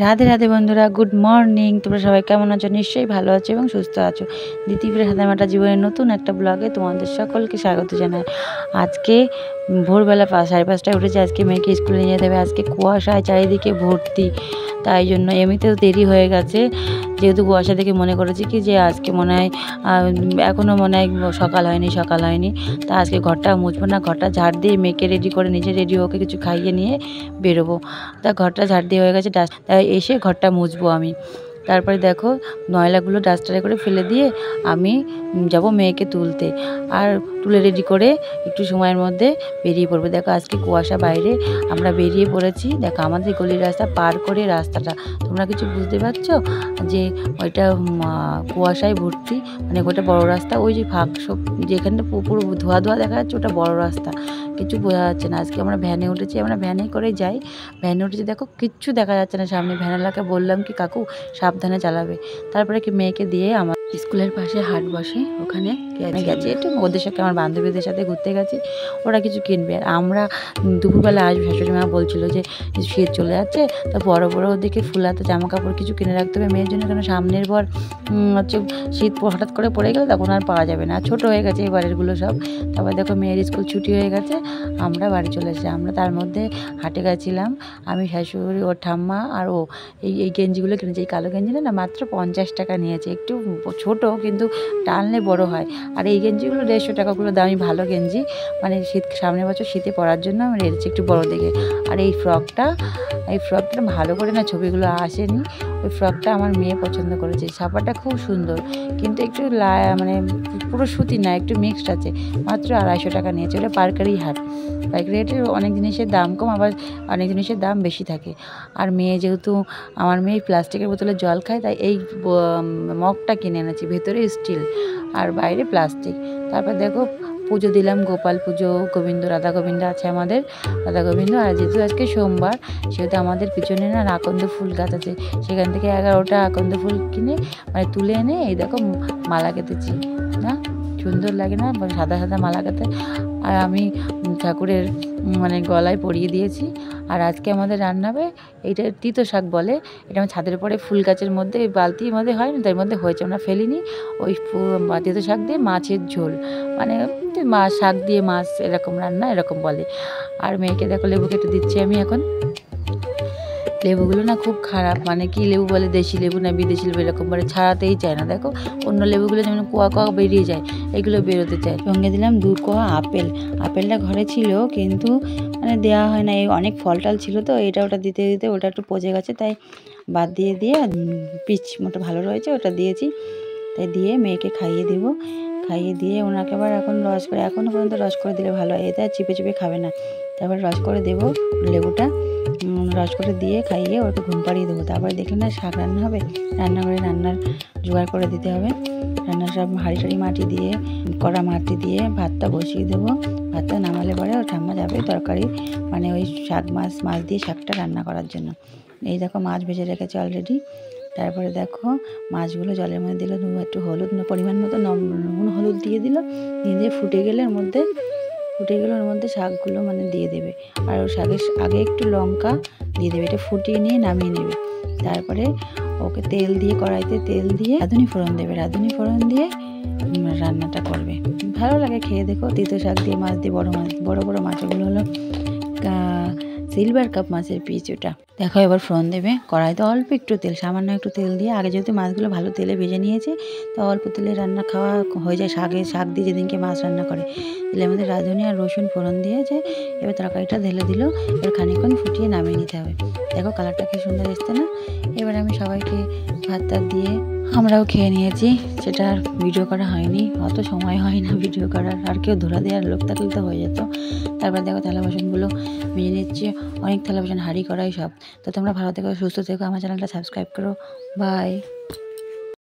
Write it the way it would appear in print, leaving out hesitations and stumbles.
রাধে রাধে বন্ধুরা, good morning. তোমরা সবাই কেমন আছো? নিশ্চয়ই ভালো আছো এবং সুস্থ আছো। দ্বিতীয় সাদামাটা জীবনের নতুন একটা ব্লগে তোমাদের সকলকে স্বাগত জানাই। আজকে ভোরবেলা 5:30টায় উঠেছি। আজকে মেয়েকে স্কুলে নিয়ে যেতে হবে। আজকে কুয়াশায় চারিদিকে ভর্তি, তাই জন্য এমনিতেও দেরি হয়ে গেছে। যেহেতু কুয়াশা দেখে মনে করেছি কি যে আজকে মনে হয় এখনও মনে হয় সকাল হয়নি। তা আজকে ঘরটা মুছবো না, ঘরটা ঝাড় দিয়ে মেয়েকে রেডি করে নিজে রেডি ওকে কিছু খাইয়ে নিয়ে বেরোবো। তা ঘরটা ঝাড় দিয়ে হয়ে গেছে, তাই এসে ঘরটা মুছবো আমি। তারপরে দেখো ময়লাগুলো ডাস্টারে করে ফেলে দিয়ে আমি যাব মেয়েকে তুলতে, আর তুলে রেডি করে একটু সময়ের মধ্যে বেরিয়ে পড়বো। দেখো আজকে কুয়াশা, বাইরে আমরা বেরিয়ে পড়েছি। দেখো আমাদের গলির রাস্তা পার করে রাস্তাটা, তোমরা কিছু বুঝতে পারছো যে ওইটা কুয়াশায় ভর্তি, মানে ওটা বড় রাস্তা। ওই যে ফাঁক সব যেখানটা পুরো ধোয়া ধোয়া দেখা যাচ্ছে ওটা বড় রাস্তা, কিছু বোঝা যাচ্ছে না। আজকে আমরা ভ্যানে উঠেছি, আমরা ভ্যানে করে যাই। ভ্যানে উঠেছি, দেখো কিচ্ছু দেখা যাচ্ছে না সামনে। ভ্যানওয়ালাকে বললাম কি কাকু সাবধানে চালাবে। তারপরে কি মেয়েকে দিয়ে আমার স্কুলের পাশে হাট বসে, ওখানে গেছি একটু ওদের সাথে, আমার বান্ধবীদের সাথে ঘুরতে গেছি। ওরা কিছু কিনবে, আর আমরা দুপুরবেলা আসবে। শাশুড়ি মা বলছিল যে শীত চলে যাচ্ছে, তা বড় বড় ওদিকে ফুলাতে জামা কাপড় কিছু কিনে রাখতে হবে মেয়ের জন্য, কারণ সামনের পর হচ্ছে শীত হঠাৎ করে পড়ে গেলে তখন আর পাওয়া যাবে না, ছোটো হয়ে গেছে এবারেরগুলো সব। তারপর দেখো মেয়ের স্কুল ছুটি হয়ে গেছে, আমরা বাড়ি চলে এসেছি। আমরা তার মধ্যে হাটে গেছিলাম, আমি, শাশুড়ি, ওর ঠাম্মা আর ও। এই গেঞ্জিগুলো কিনেছি, এই কালো গেঞ্জিটা না মাত্র 50 টাকা নিয়েছে, একটু ছোট কিন্তু টানলে বড় হয়। আর এই গেঞ্জিগুলো 150 টাকাগুলো দামি, ভালো গেঞ্জি, মানে সামনের বছর শীতে পরার জন্য আমি রেখেছি একটু বড় দেখে। আর এই ফ্রকটা ভালো করে না ছবিগুলো আসেনি, ওই ফ্রকটা আমার মেয়ে পছন্দ করেছে। ছাপাটা খুব সুন্দর, কিন্তু একটু মানে পুরো সুতি না, একটু মিক্সড আছে। মাত্র 250 টাকা নিয়েছে। ওটা পাইকারি হাট, পাইকারি হাটে অনেক জিনিসের দাম কম, আবার অনেক জিনিসের দাম বেশি থাকে। আর মেয়ে যেহেতু আমার মেয়ে প্লাস্টিকের বোতলে জল খায়, তাই এই মগটা কিনে এনেছি, ভেতরে স্টিল আর বাইরে প্লাস্টিক। তারপর দেখো পুজো দিলাম, গোপাল পুজো, গোবিন্দ, রাধা গোবিন্দ আছে আমাদের, রাধা গোবিন্দ। আর যেহেতু আজকে সোমবার, সেহেতু আমাদের পিছনে না আকন্দ ফুল গাছ আছে, সেখান থেকে 11টা আকন্দ ফুল কিনে মানে তুলে এনে এই দেখো মালা কেটেছি। না সুন্দর লাগে না সাদা সাদা মালা কাতে? আর আমি ঠাকুরের মানে গলায় পরিয়ে দিয়েছি। আর আজকে আমাদের রান্না হবে, এইটা তিতো শাক বলে, এটা আমার ছাদের উপরে ফুল গাছের মধ্যে বালতির মধ্যে হয় না, তার মধ্যে হয়েছে, আমরা ফেলিনি। ওই তিতো শাক দিয়ে মাছের ঝোল, মানে মাছ শাক দিয়ে মাছ, এরকম রান্না, এরকম বলে। আর মেয়েকে দেখো লেবু কেটে দিচ্ছি আমি এখন। লেবুগুলো না খুব খারাপ, মানে কি লেবু বলে, দেশি লেবু না বিদেশি লেবু, এরকম বলে, ছাড়াতেই চায় না। দেখো অন্য লেবুগুলো যেমন কোয়া কোয়া বেরিয়ে যায়, এগুলো বেরোতে চায়। সঙ্গে দিলাম 2 কোয়া আপেলটা ঘরে ছিল কিন্তু মানে দেওয়া হয় না, এই অনেক ফল টাল ছিল তো, এটা ওটা দিতে দিতে ওটা একটু পচে গেছে, তাই বাদ দিয়ে পিচ মোটা ভালো রয়েছে ওটা দিয়েছি। তাই দিয়ে মেয়েকে খাইয়ে দেবো, খাইয়ে দিয়ে ওনাকে আবার এখন রস করে, এখনও পর্যন্ত রস করে দিলে ভালো হয়, এটা চিপে চিপে খাবে না। তারপর রস করে দেবো লেবুটা, রস করে দিয়ে খাইয়ে ওকে ঘুম পাড়িয়ে দেবো। তারপরে দেখলে না শাক রান্না হবে, রান্নাঘরে রান্নার জোগাড় করে দিতে হবে। রান্নার সব হাঁড়ি টাড়ি মাটি দিয়ে, কড়া মাটি দিয়ে ভাতটা বসিয়ে দেবো। ভাতটা নামালে পরে ওর ঠাম্মা যাবে তরকারি, মানে ওই মাছ দিয়ে শাকটা রান্না করার জন্য। এই দেখো মাছ ভেজে রেখেছে অলরেডি। তারপরে দেখো মাছগুলো জলের মধ্যে দিল, একটু হলুদ পরিমাণ মতো নুন হলুদ দিয়ে দিয়ে ফুটে গেলে ওর মধ্যে শাকগুলো মানে দিয়ে দেবে। আর ওর শাকের আগে একটু লঙ্কা দিয়ে দেবে, এটা ফুটিয়ে নিয়ে নামিয়ে নেবে। তারপরে ওকে তেল দিয়ে, কড়াইতে তেল দিয়ে রাঁধুনি ফোড়ন দেবে, রাঁধুনি ফোড়ন দিয়ে রান্নাটা করবে, ভালো লাগে খেয়ে। দেখো তিতো শাক দিয়ে মাছ দিয়ে, বড় বড় মাছগুলো হলো সিলভার কাপ মাছের পিস ওটা। দেখো এবার ফোড়ন দেবে, কড়াইতে অল্প একটু তেল, সামান্য একটু তেল দিয়ে, আগে যেহেতু মাছগুলো ভালো তেলে ভেজে নিয়েছে, তো অল্প তেলে রান্না খাওয়া হয়ে যায়। শাক দিয়ে যেদিনকে মাছ রান্না করে, তেলের মধ্যে রাঁধুনি আর রসুন ফোড়ন দিয়েছে। এবার তরকারিটা ঢেলে দিল, এবার খানিকক্ষণ ফুটিয়ে নামিয়ে নিতে হবে। দেখো কালারটা কি সুন্দর এসছে না? এবার আমি সবাইকে ভাত দিয়ে আমরাও খেয়ে নিয়েছি, সেটা আর ভিডিও করা হয়নি, অত সময় হয় না ভিডিও করার, আর কেউ ধরা দেওয়ার লোক থাকলে তো হয়ে যেত। তারপর দেখো থালা বাসনগুলো মেজে নিচ্ছে, অনেক থালা বাসন, হাঁড়ি কড়াই সব। তো তোমরা ভালো থেকো, সুস্থ থেকো, আমার চ্যানেলটা সাবস্ক্রাইব করো, বাই।